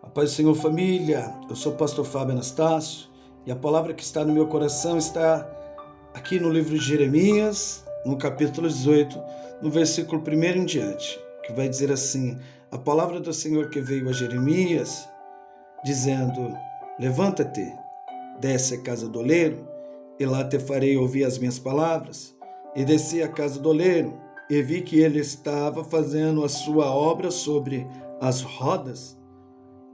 A paz do Senhor, família. Eu sou o pastor Fábio Anastácio e a palavra que está no meu coração está aqui no livro de Jeremias, no capítulo 18, no versículo 1 em diante, que vai dizer assim: a palavra do Senhor que veio a Jeremias, dizendo: levanta-te, desce à casa do oleiro, e lá te farei ouvir as minhas palavras. E desci à casa do oleiro, e vi que ele estava fazendo a sua obra sobre as rodas.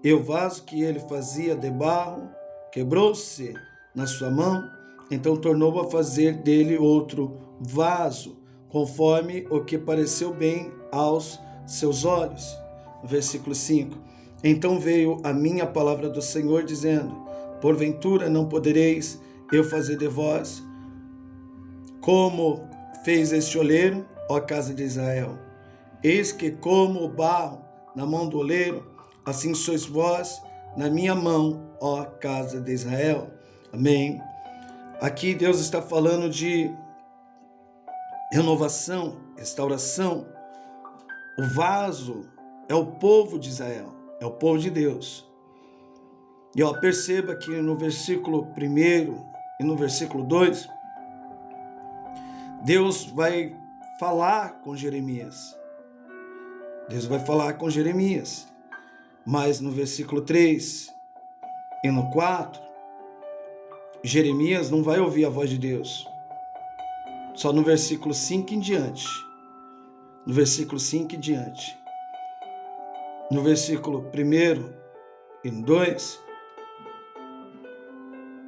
E o vaso que ele fazia de barro quebrou-se na sua mão, então tornou a fazer dele outro vaso, conforme o que pareceu bem aos seus olhos. Versículo 5. Então veio a mim a palavra do Senhor, dizendo: porventura não podereis eu fazer de vós como fez este oleiro, ó casa de Israel? Eis que como o barro na mão do oleiro, assim sois vós na minha mão, ó casa de Israel. Amém. Aqui Deus está falando de renovação, restauração. O vaso é o povo de Israel, é o povo de Deus. E perceba que no versículo 1 e no versículo 2, Deus vai falar com Jeremias. Deus vai falar com Jeremias. Mas no versículo 3 e no 4, Jeremias não vai ouvir a voz de Deus. Só no versículo 5 em diante. No versículo 5 em diante. No versículo 1 e no 2,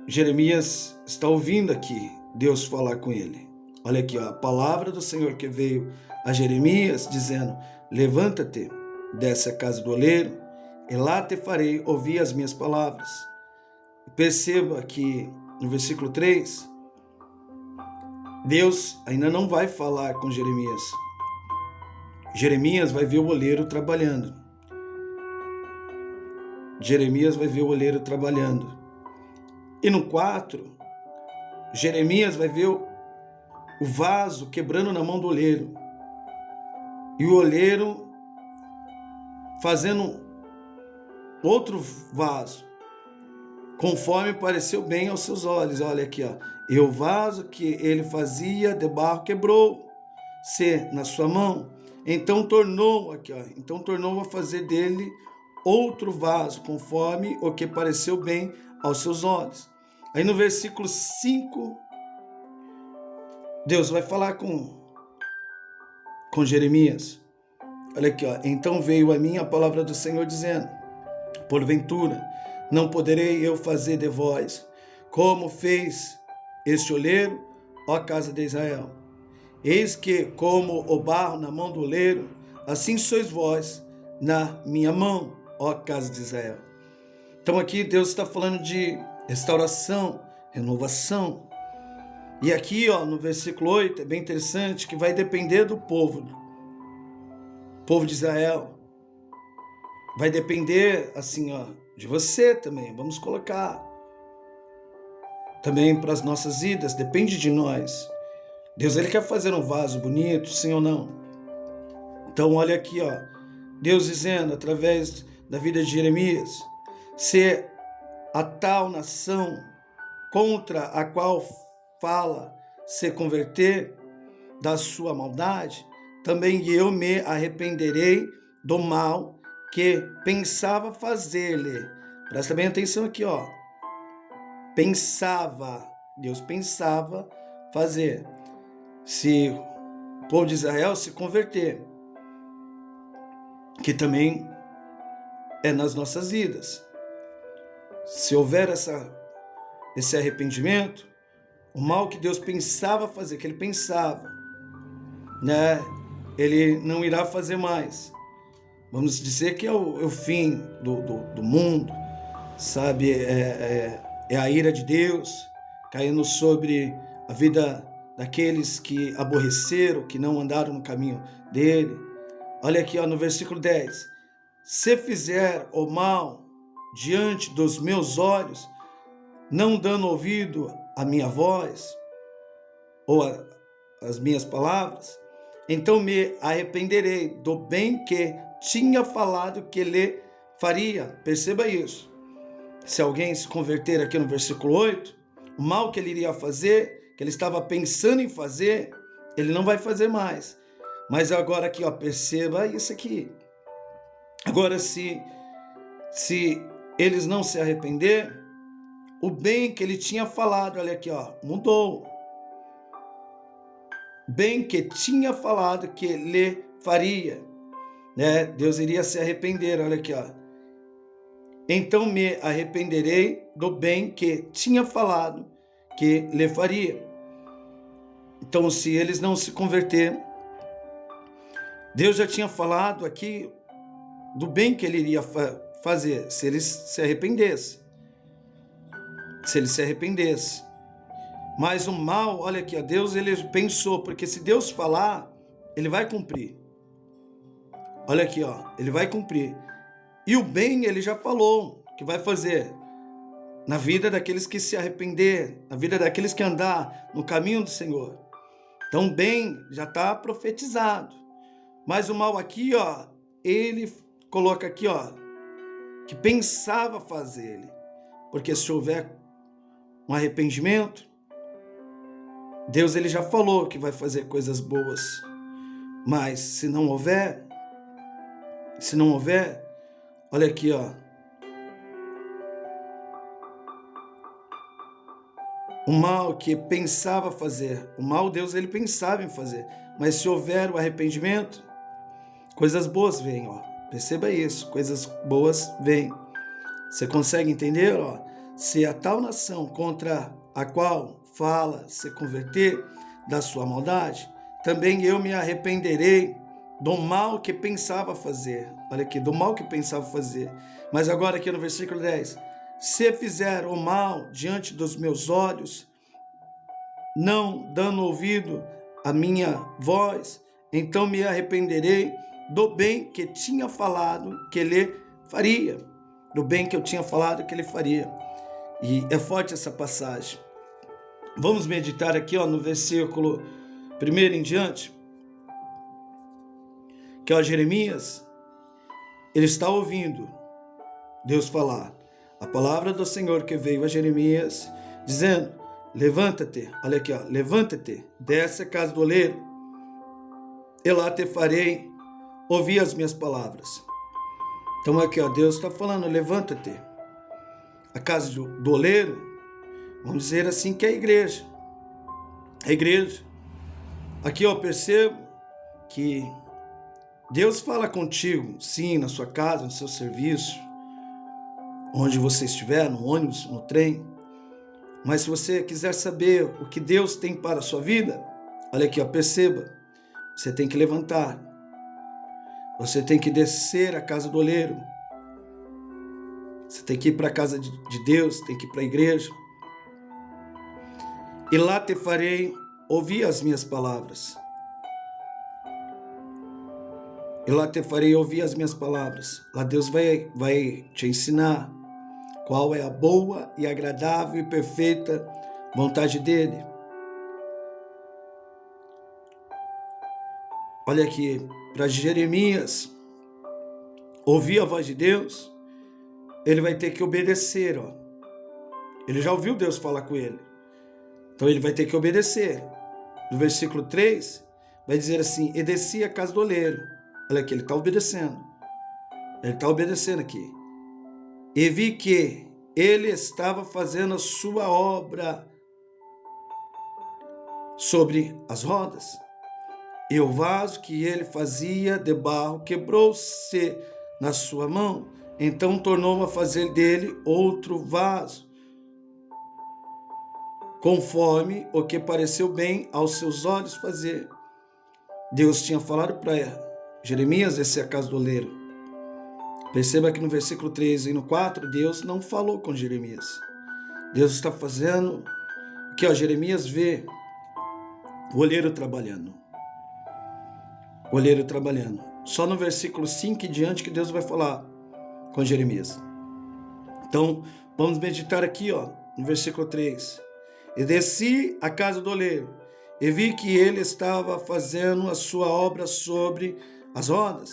Jeremias está ouvindo aqui Deus falar com ele. Olha aqui, a palavra do Senhor que veio a Jeremias, dizendo: levanta-te, desce à casa do oleiro, e lá te farei ouvir as minhas palavras. Perceba que no versículo 3, Deus ainda não vai falar com Jeremias. Jeremias vai ver o oleiro trabalhando. Jeremias vai ver o oleiro trabalhando. E no 4, Jeremias vai ver o vaso quebrando na mão do oleiro. E o oleiro fazendo outro vaso, conforme pareceu bem aos seus olhos. Olha aqui, e o vaso que ele fazia de barro quebrou-se na sua mão. Então tornou a fazer dele outro vaso, conforme o que pareceu bem aos seus olhos. Aí no versículo 5, Deus vai falar com Jeremias. Olha aqui, então veio a mim a palavra do Senhor, dizendo: porventura não poderei eu fazer de vós como fez este oleiro, ó casa de Israel? Eis que como o barro na mão do oleiro, assim sois vós na minha mão, ó casa de Israel. Então aqui Deus está falando de restauração, renovação. E aqui no versículo 8 é bem interessante, que vai depender do povo de Israel. Vai depender assim de você também. Vamos colocar também para as nossas vidas, depende de nós. Deus, ele quer fazer um vaso bonito, sim ou não? Então olha aqui, Deus dizendo através da vida de Jeremias: se a tal nação contra a qual fala se converter da sua maldade, também eu me arrependerei do mal que pensava fazer-lhe. Presta bem atenção aqui, Deus pensava fazer. Se o povo de Israel se converter, que também é nas nossas vidas. Se houver esse arrependimento, o mal que Deus pensava fazer, que ele pensava, ele não irá fazer mais. Vamos dizer que é o fim do mundo, sabe? É a ira de Deus caindo sobre a vida daqueles que aborreceram, que não andaram no caminho dele. Olha aqui no versículo 10. Se fizer o mal diante dos meus olhos, não dando ouvido à minha voz, ou às minhas palavras, então me arrependerei do bem que tinha falado que lhe faria. Perceba isso. Se alguém se converter aqui no versículo 8, o mal que ele iria fazer, que ele estava pensando em fazer, ele não vai fazer mais. Mas agora aqui, ó, perceba isso aqui. Agora, se eles não se arrepender, o bem que ele tinha falado, olha aqui, ó, mudou. Bem que tinha falado que lhe faria, né? Deus iria se arrepender, olha aqui, ó. Então me arrependerei do bem que tinha falado que lhe faria. Então, se eles não se converterem, Deus já tinha falado aqui do bem que ele iria fazer, se eles se arrependessem. Se eles se arrependessem. Mas o mal, olha aqui, ó, Deus ele pensou, porque se Deus falar, ele vai cumprir. Olha aqui, ó, ele vai cumprir. E o bem ele já falou que vai fazer na vida daqueles que se arrepender, na vida daqueles que andar no caminho do Senhor. Então o bem já está profetizado. Mas o mal aqui, ó, ele coloca aqui, ó, que pensava fazer ele. Porque se houver um arrependimento, Deus ele já falou que vai fazer coisas boas. Mas se não houver, olha aqui, ó. O mal que pensava fazer, o mal Deus ele pensava em fazer. Mas se houver o arrependimento, coisas boas vêm, ó. Perceba isso, coisas boas vêm. Você consegue entender, ó? Se a tal nação contra a qual fala se converter da sua maldade, também eu me arrependerei do mal que pensava fazer. Olha aqui, do mal que pensava fazer. Mas agora aqui no versículo 10. Se fizer o mal diante dos meus olhos, não dando ouvido à minha voz, então me arrependerei do bem que tinha falado que ele faria. Do bem que eu tinha falado que ele faria. E é forte essa passagem. Vamos meditar aqui, ó, no versículo 1 em diante, que ó, Jeremias, ele está ouvindo Deus falar. A palavra do Senhor que veio a Jeremias, dizendo, levanta-te, olha aqui, ó, levanta-te, desce a casa do oleiro, e lá te farei ouvir as minhas palavras. Então aqui, ó, Deus está falando, levanta-te. A casa do oleiro, vamos dizer assim, que é a igreja. A igreja. Aqui eu percebo que Deus fala contigo, sim, na sua casa, no seu serviço, onde você estiver, no ônibus, no trem. Mas se você quiser saber o que Deus tem para a sua vida, olha aqui, ó, perceba, você tem que levantar. Você tem que descer a casa do oleiro. Você tem que ir para a casa de Deus, tem que ir para a igreja. E lá te farei ouvir as minhas palavras. E lá te farei ouvir as minhas palavras. Lá Deus vai te ensinar qual é a boa e agradável e perfeita vontade dele. Olha aqui, para Jeremias ouvir a voz de Deus, ele vai ter que obedecer, ó. Ele já ouviu Deus falar com ele. Então ele vai ter que obedecer. No versículo 3, vai dizer assim, e desci a casa do oleiro. Olha aqui, ele está obedecendo. Ele está obedecendo aqui. E vi que ele estava fazendo a sua obra sobre as rodas. E o vaso que ele fazia de barro quebrou-se na sua mão. Então tornou a fazer dele outro vaso, conforme o que pareceu bem aos seus olhos fazer. Deus tinha falado para Jeremias descer a casa do oleiro. Perceba que no versículo 3 e no 4, Deus não falou com Jeremias. Deus está fazendo que Jeremias vê o oleiro trabalhando. O oleiro trabalhando. Só no versículo 5 e diante que Deus vai falar com Jeremias. Então, vamos meditar aqui, ó, no versículo 3. E desci à casa do oleiro, e vi que ele estava fazendo a sua obra sobre as rodas.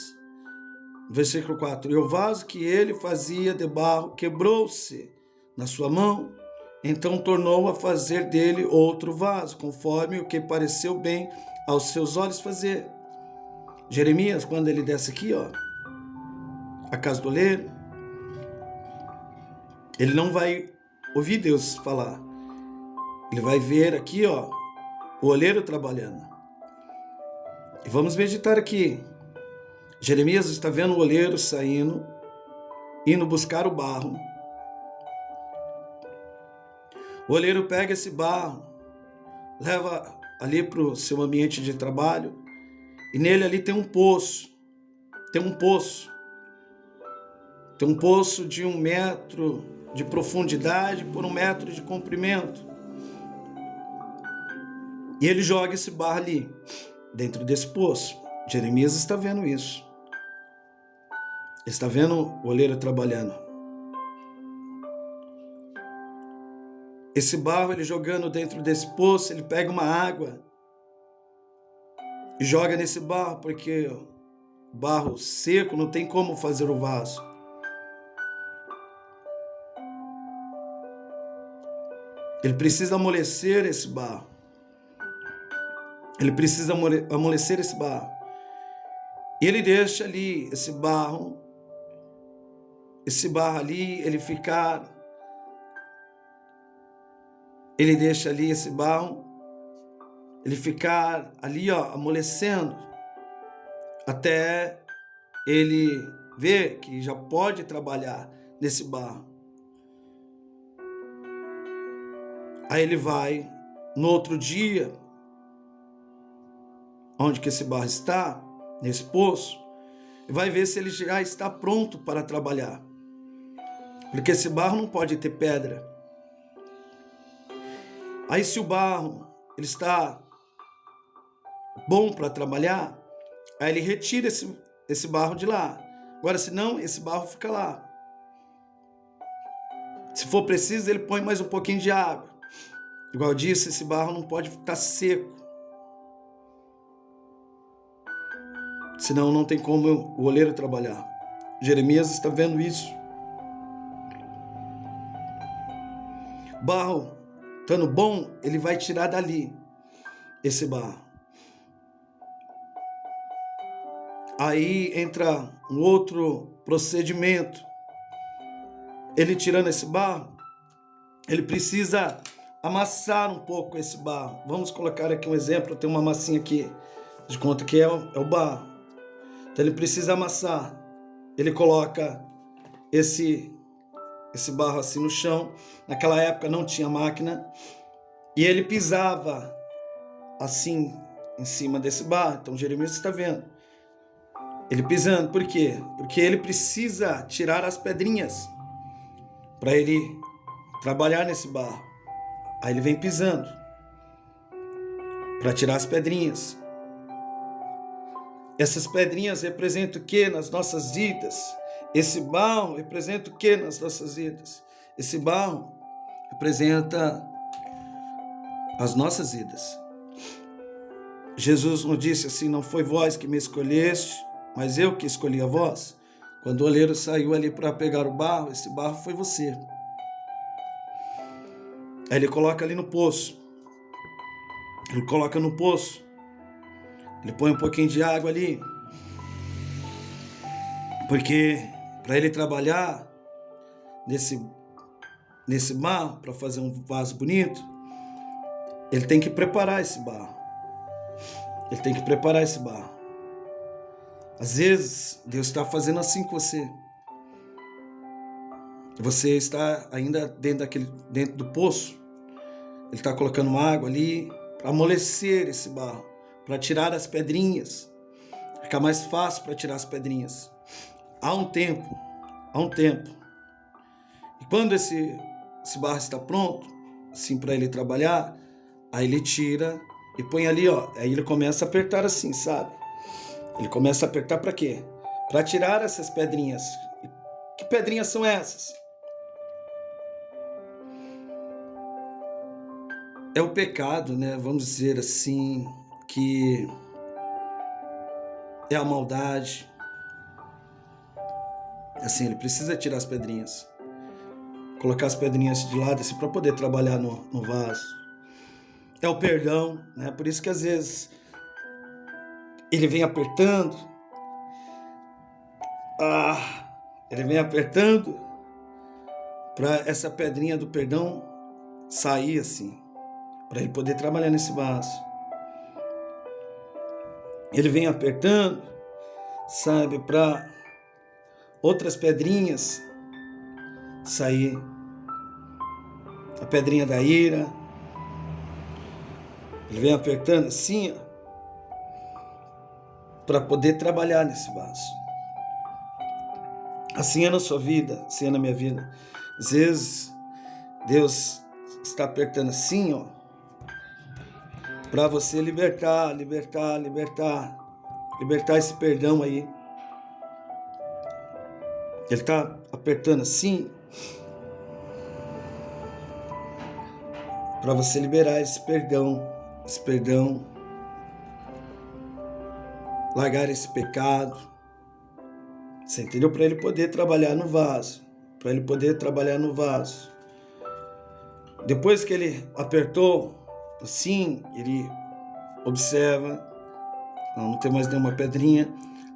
Versículo 4. E o vaso que ele fazia de barro quebrou-se na sua mão. Então tornou a fazer dele outro vaso, conforme o que pareceu bem aos seus olhos fazer. Jeremias, quando ele desce aqui, a casa do oleiro, ele não vai ouvir Deus falar. Ele vai ver aqui, o oleiro trabalhando. E vamos meditar aqui. Jeremias está vendo o oleiro saindo, indo buscar o barro. O oleiro pega esse barro, leva ali para o seu ambiente de trabalho, e nele ali tem um poço. Tem um poço de 1 metro de profundidade por 1 metro de comprimento. E ele joga esse barro ali, dentro desse poço. Jeremias está vendo isso. Ele está vendo o oleiro trabalhando. Esse barro, ele jogando dentro desse poço, ele pega uma água e joga nesse barro, porque barro seco não tem como fazer o vaso. Ele precisa amolecer esse barro. Ele precisa amolecer esse barro. E ele deixa ali esse barro ali, ele deixa ali esse barro, ele ficar ali, amolecendo, até ele ver que já pode trabalhar nesse barro. Aí ele vai, no outro dia, onde que esse barro está, nesse poço, e vai ver se ele já está pronto para trabalhar. Porque esse barro não pode ter pedra. Aí se o barro ele está bom para trabalhar, aí ele retira esse barro de lá. Agora, se não, esse barro fica lá. Se for preciso, ele põe mais um pouquinho de água. Igual eu disse, esse barro não pode ficar seco. Senão não tem como o oleiro trabalhar. Jeremias está vendo isso. Barro, estando bom, ele vai tirar dali esse barro. Aí entra um outro procedimento. Ele tirando esse barro, ele precisa amassar um pouco esse barro. Vamos colocar aqui um exemplo. Tem uma massinha aqui de conta que é o barro. Então ele precisa amassar. Ele coloca esse barro assim no chão. Naquela época não tinha máquina. E ele pisava assim em cima desse barro. Então Jeremias está vendo. Ele pisando. Por quê? Porque ele precisa tirar as pedrinhas para ele trabalhar nesse barro. Aí ele vem pisando para tirar as pedrinhas. Essas pedrinhas representam o que nas nossas vidas? Esse barro representa o que nas nossas vidas? Esse barro representa as nossas vidas. Jesus nos disse assim: não foi vós que me escolheste, mas eu que escolhi a vós. Quando o oleiro saiu ali para pegar o barro, esse barro foi você. Aí ele coloca ali no poço. Ele coloca no poço. Ele põe um pouquinho de água ali. Porque para ele trabalhar nesse barro, para fazer um vaso bonito, ele tem que preparar esse barro. Ele tem que preparar esse barro. Às vezes, Deus está fazendo assim com você. Você está ainda dentro do poço. Ele está colocando água ali para amolecer esse barro, para tirar as pedrinhas. Fica mais fácil para tirar as pedrinhas. Há um tempo. E quando esse barro está pronto, assim, para ele trabalhar, aí ele tira e põe ali, Aí ele começa a apertar assim, sabe? Ele começa a apertar para quê? Para tirar essas pedrinhas. Que pedrinhas são essas? É o pecado, né? Vamos dizer assim, que é a maldade. Assim, ele precisa tirar as pedrinhas, colocar as pedrinhas de lado assim, para poder trabalhar no vaso. É o perdão, né? Por isso que às vezes ele vem apertando, ele vem apertando para essa pedrinha do perdão sair assim, para ele poder trabalhar nesse vaso. Ele vem apertando, sabe, para outras pedrinhas sair. A pedrinha da ira. Ele vem apertando assim, para poder trabalhar nesse vaso. Assim é na sua vida, assim é na minha vida. Às vezes, Deus está apertando assim, ó, para você libertar esse perdão aí. Ele está apertando assim, para você liberar esse perdão, largar esse pecado. Você entendeu? Para ele poder trabalhar no vaso. Depois que ele apertou, assim, ele observa, não tem mais nenhuma pedrinha,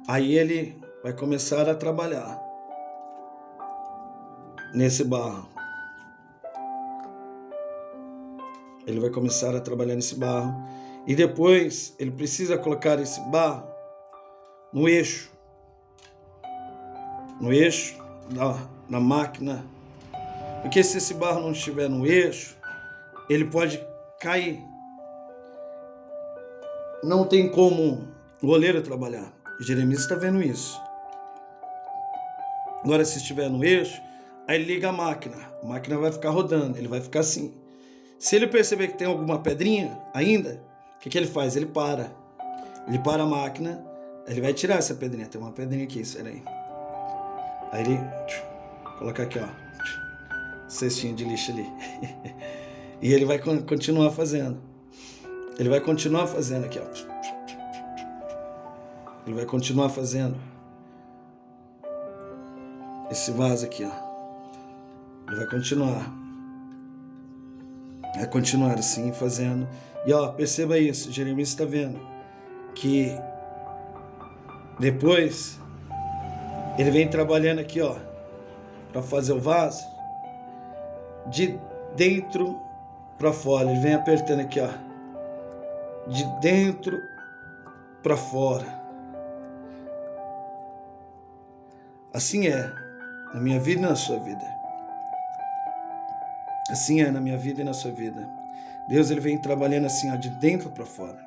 aí ele vai começar a trabalhar nesse barro. Ele vai começar a trabalhar nesse barro. E depois ele precisa colocar esse barro no eixo da máquina. Porque se esse barro não estiver no eixo, ele pode cair. Não tem como o oleiro trabalhar. Jeremias está vendo isso. Agora, se estiver no eixo, aí ele liga a máquina vai ficar rodando, ele vai ficar assim. Se ele perceber que tem alguma pedrinha ainda, o que ele faz? Ele para a máquina, ele vai tirar essa pedrinha. Tem uma pedrinha aqui, espera aí. Aí ele coloca aqui, ó, cestinho de lixo ali. E ele vai continuar fazendo. Ele vai continuar fazendo aqui, ó. Ele vai continuar fazendo esse vaso aqui, ó. Ele vai continuar assim, fazendo. E ó, perceba isso, Jeremias está vendo que depois ele vem trabalhando aqui, ó, para fazer o vaso de dentro para fora. Ele vem apertando aqui, ó, de dentro para fora. Assim é na minha vida e na sua vida. Assim é na minha vida e na sua vida. Deus, ele vem trabalhando assim, ó, de dentro para fora.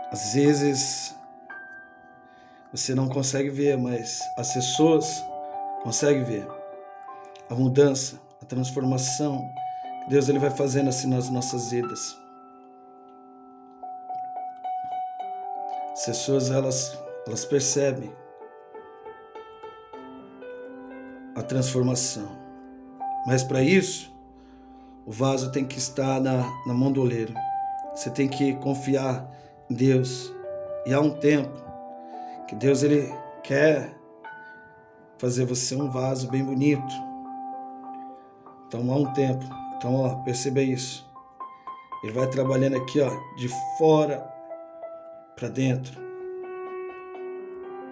Às vezes você não consegue ver, mas as pessoas conseguem ver a mudança, a transformação que Deus, ele vai fazendo assim nas nossas vidas. As pessoas, elas percebem a transformação. Mas para isso, o vaso tem que estar na mão do oleiro. Você tem que confiar em Deus. E há um tempo que Deus, ele quer fazer você um vaso bem bonito. Então há um tempo. Então, ó, perceba isso. Ele vai trabalhando aqui, ó, de fora para dentro.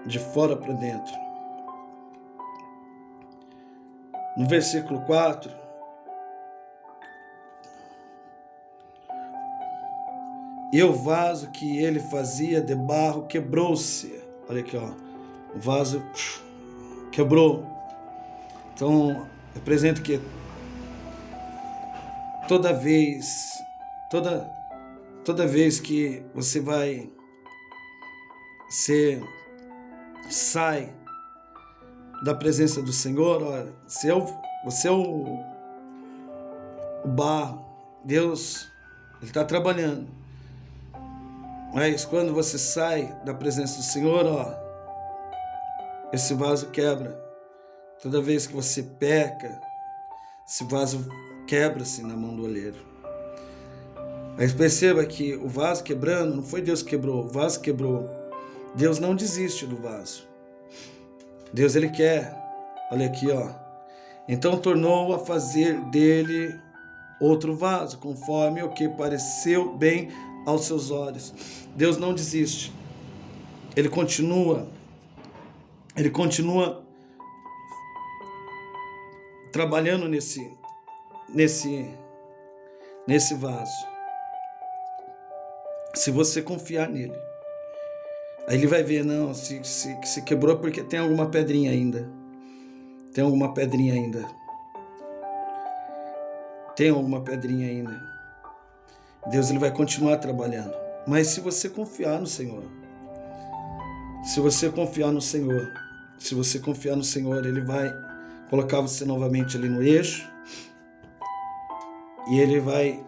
De fora para dentro. No versículo 4, e o vaso que ele fazia de barro quebrou-se. Olha aqui, ó. O vaso quebrou. Então, representa que toda vez que você sai da presença do Senhor, olha, você é o barro. Deus, ele está trabalhando. Mas quando você sai da presença do Senhor, ó, esse vaso quebra. Toda vez que você peca, esse vaso quebra-se na mão do oleiro. Mas perceba que o vaso quebrando, não foi Deus que quebrou, o vaso quebrou. Deus não desiste do vaso. Deus, ele quer, olha aqui, ó. Então tornou a fazer dele outro vaso, conforme o que pareceu bem aos seus olhos. Deus não desiste. Ele continua trabalhando nesse vaso. Se você confiar nele. Aí ele vai ver, não, se quebrou porque tem alguma pedrinha ainda. Tem alguma pedrinha ainda. Tem alguma pedrinha ainda. Deus, ele vai continuar trabalhando. Mas se você confiar no Senhor, se você confiar no Senhor, ele vai colocar você novamente ali no eixo e ele vai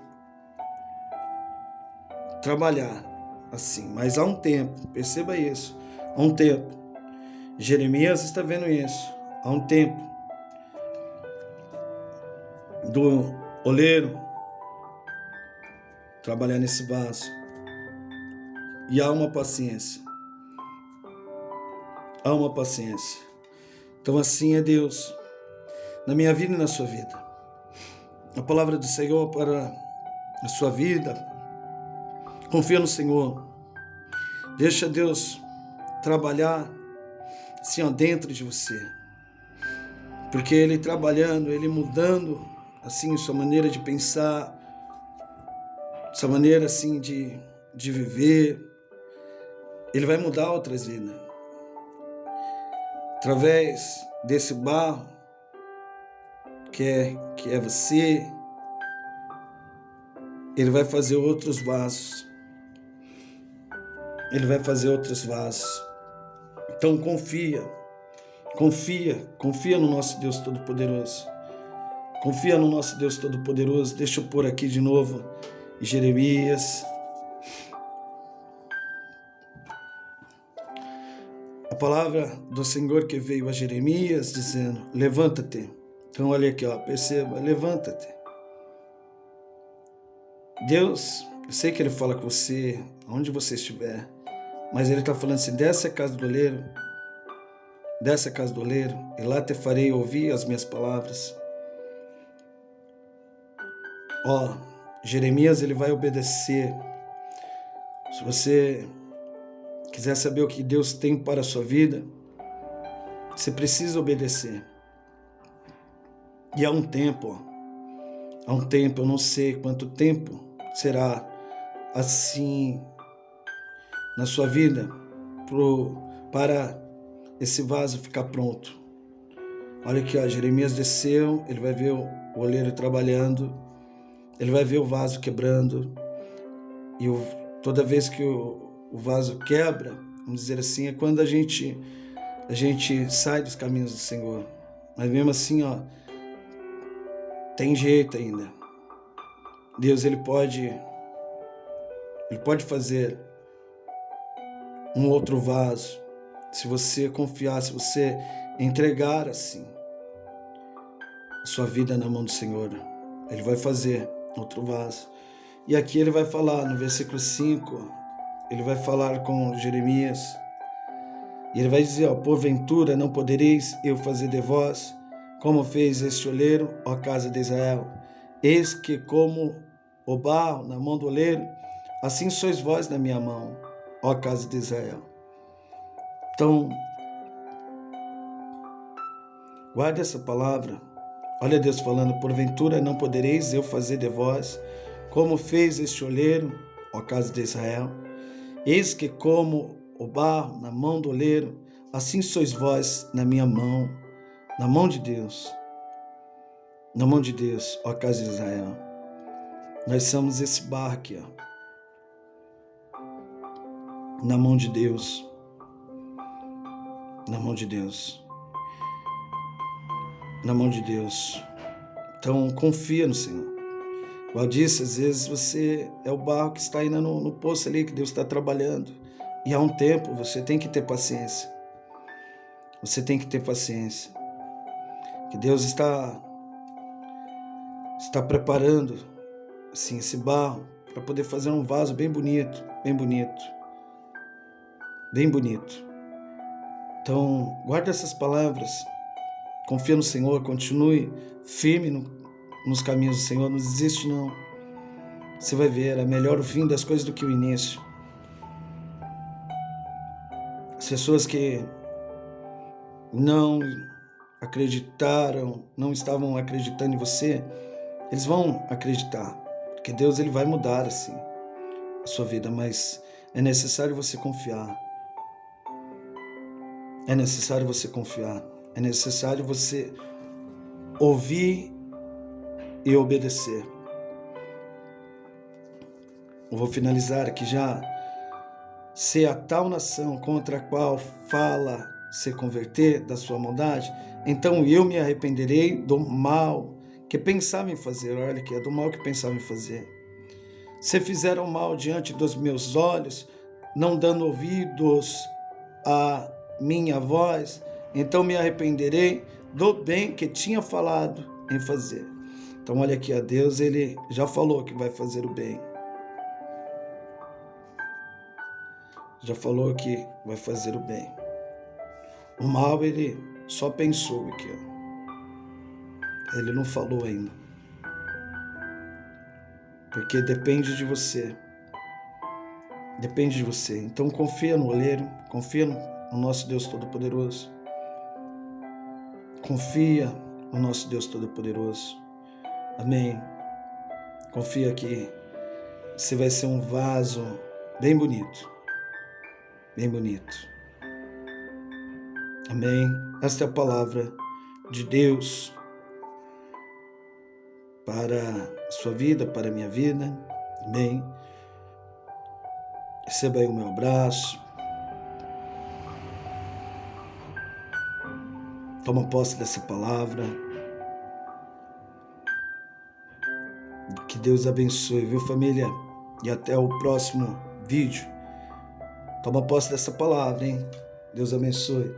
trabalhar assim. Mas há um tempo, perceba isso, há um tempo. Jeremias está vendo isso. Há um tempo do oleiro trabalhar nesse vaso. E há uma paciência. Há uma paciência. Então assim é Deus na minha vida e na sua vida. A palavra do Senhor para a sua vida. Confia no Senhor. Deixa Deus trabalhar assim, ó, dentro de você. Porque Ele trabalhando, Ele mudando assim sua maneira de pensar, sua maneira assim de viver, Ele vai mudar outras vidas. Através desse barro que é você, Ele vai fazer outros vasos. Ele vai fazer outros vasos. Então confia no nosso Deus Todo-Poderoso. Confia no nosso Deus Todo-Poderoso. Deixa eu pôr aqui de novo Jeremias. A palavra do Senhor que veio a Jeremias dizendo, levanta-te. Então olha aqui, ó, perceba, levanta-te. Deus, eu sei que Ele fala com você, onde você estiver, mas Ele está falando assim, desce a casa do oleiro, e lá te farei ouvir as minhas palavras. Ó, Jeremias, ele vai obedecer. Se você quiser saber o que Deus tem para a sua vida, você precisa obedecer. E há um tempo, eu não sei quanto tempo será assim na sua vida para esse vaso ficar pronto. Olha aqui, ó, Jeremias desceu, ele vai ver o oleiro trabalhando, ele vai ver o vaso quebrando, e toda vez que o vaso quebra, vamos dizer assim, é quando a gente sai dos caminhos do Senhor. Mas mesmo assim, ó, tem jeito ainda. Deus, ele pode fazer um outro vaso, se você confiar, se você entregar assim a sua vida na mão do Senhor. Ele vai fazer outro vaso. E aqui ele vai falar no versículo 5, ele vai falar com Jeremias, e ele vai dizer, ó, porventura não podereis eu fazer de vós como fez este oleiro, ó casa de Israel? Eis que como o barro na mão do oleiro, assim sois vós na minha mão, ó casa de Israel. Então, guarde essa palavra. Olha Deus falando, porventura não podereis eu fazer de vós como fez este oleiro, ó casa de Israel? Eis que como o barro na mão do oleiro, assim sois vós na minha mão, na mão de Deus, ó casa de Israel. Nós somos esse barro aqui, ó, na mão de Deus, na mão de Deus, na mão de Deus. Então confia no Senhor. Igual eu disse, às vezes você é o barro que está ainda no poço ali, que Deus está trabalhando. E há um tempo, você tem que ter paciência. Você tem que ter paciência. Que Deus está preparando assim, esse barro para poder fazer um vaso bem bonito, bem bonito, bem bonito. Então, guarda essas palavras, confia no Senhor, continue firme nos caminhos do Senhor, não desiste não. Você vai ver, é melhor o fim das coisas do que o início. As pessoas que não acreditaram, não estavam acreditando em você, eles vão acreditar, porque Deus ele vai mudar assim a sua vida, mas é necessário você confiar. É necessário você confiar. É necessário você ouvir e obedecer. Eu vou finalizar aqui já. Se a tal nação contra a qual fala se converter da sua maldade, então eu me arrependerei do mal que pensava em fazer. Olha aqui, é do mal que pensava em fazer. Se fizeram mal diante dos meus olhos, não dando ouvidos a minha voz, então me arrependerei do bem que tinha falado em fazer. Então olha aqui, a Deus ele já falou que vai fazer o bem. Já falou que vai fazer o bem. O mal ele só pensou aqui, ó. Ele não falou ainda. Porque depende de você. Depende de você. Então confia no oleiro, confia no nosso Deus Todo-Poderoso. Confia no nosso Deus Todo-Poderoso. Amém. Confia que você vai ser um vaso bem bonito. Bem bonito. Amém. Esta é a palavra de Deus para a sua vida, para a minha vida. Amém. Receba aí o meu abraço. Toma posse dessa palavra. Que Deus abençoe, viu, família? E até o próximo vídeo. Toma posse dessa palavra, hein? Deus abençoe.